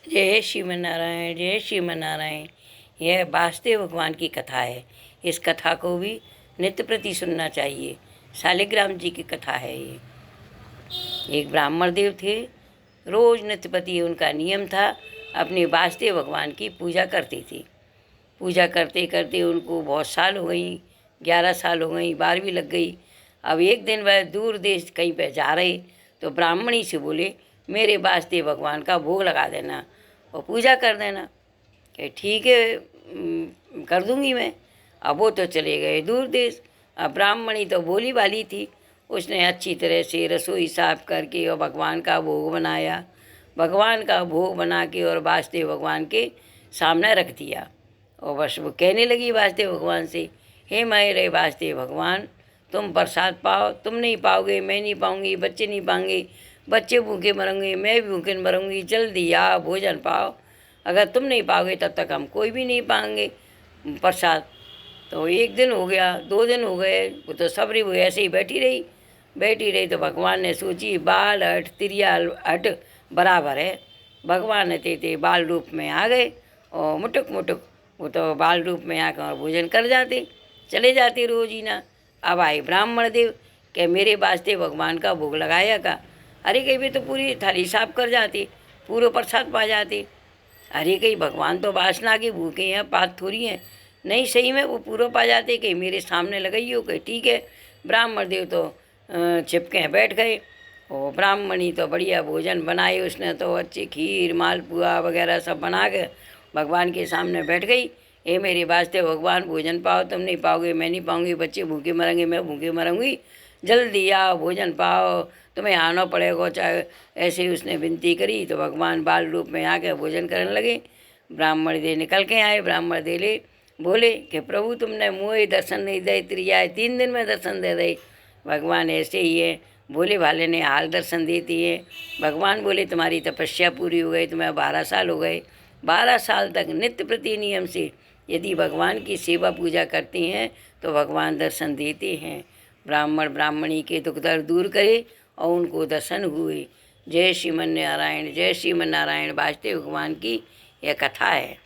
जय श्रीमन्नारायण, जय श्रीमन्नारायण। यह वासुदेव भगवान की कथा है। इस कथा को भी नित्य प्रति सुनना चाहिए। शालिग्राम जी की कथा है ये। एक ब्राह्मण देव थे, रोज नित्य प्रति उनका नियम था, अपने वासुदेव भगवान की पूजा करते थे। पूजा करते करते उनको बहुत साल हो गई, 11 साल हो गई, 12वीं लग गई। अब एक दिन वह दूर देश कहीं पर जा रहे तो ब्राह्मणी से बोले, मेरे वासुदेव भगवान का भोग लगा देना और पूजा कर देना। कि ठीक है, कर दूंगी मैं। अब वो तो चले गए दूर देश। अब ब्राह्मणी तो भोली भाली थी, उसने अच्छी तरह से रसोई साफ करके और भगवान का भोग बनाया। भगवान का भोग बना के और वासुदेव भगवान के सामने रख दिया। और बस वो कहने लगी वासुदेव भगवान से, हे मेरे वासुदेव भगवान, तुम प्रसाद पाओ, तुम नहीं पाओगे, मैं नहीं पाऊंगी, बच्चे नहीं पाएंगे, बच्चे भूखे मरेंगे, मैं भी भूखे मरूंगी, जल्दी आ भोजन पाओ। अगर तुम नहीं पाओगे तब तक हम कोई भी नहीं पाएंगे प्रसाद। तो एक दिन हो गया, 2 दिन हो गए, वो तो सबरी वो ऐसे ही बैठी रही। तो भगवान ने सोची, बाल हट तिरिया हट बराबर है। भगवान थे बाल रूप में आ गए और मुटुक मुटुक वो तो बाल रूप में आकर भोजन कर जाते, चले जाते रोज ही ना। अब आए ब्राह्मण देव कि मेरे वासुदेव भगवान का भोग लगाया का। अरे कहीं भी तो पूरी थाली साफ कर जाते, पूरा प्रसाद पा जाते। अरे कहीं भगवान तो वासना के भूखे हैं, बात थोड़ी है। नहीं, सही में वो पूरा पा जाते कि मेरे सामने लगाई हो। कि ठीक है। ब्राह्मण देव तो चिपके बैठ गए और ब्राह्मणी तो बढ़िया भोजन बनाए उसने, तो अच्छी खीर मालपुआ वगैरह सब बना के भगवान के सामने बैठ गई। ए मेरे वास्ते भगवान, भोजन पाओ, तुम नहीं पाओगे, मैं नहीं पाऊंगी, बच्चे भूखे मरेंगे, मैं भूखे मरूंगी, जल्दी आओ भोजन पाओ, तुम्हें आना पड़ेगा। चाहे ऐसे ही उसने विनती करी तो भगवान बाल रूप में आके भोजन करने लगे। ब्राह्मण दे निकल के आए। ब्राह्मण देले बोले कि प्रभु, तुमने मुँह दर्शन नहीं दे, त्रिया 3 दिन में दर्शन दे दे। भगवान ऐसे ही है, भोले भाले ने हाल दर्शन देती है। भगवान बोले, तुम्हारी तपस्या पूरी हो गई, तुम्हें 12 साल हो गए। 12 साल तक नित्य प्रति नियम से यदि भगवान की सेवा पूजा करते हैं तो भगवान दर्शन देते हैं। ब्राह्मण ब्राह्मणी के दुख दर्द दूर करे और उनको दर्शन हुए। जय श्रीमन्नारायण, जय श्रीमन्नारायण। वासुदेव भगवान की यह कथा है।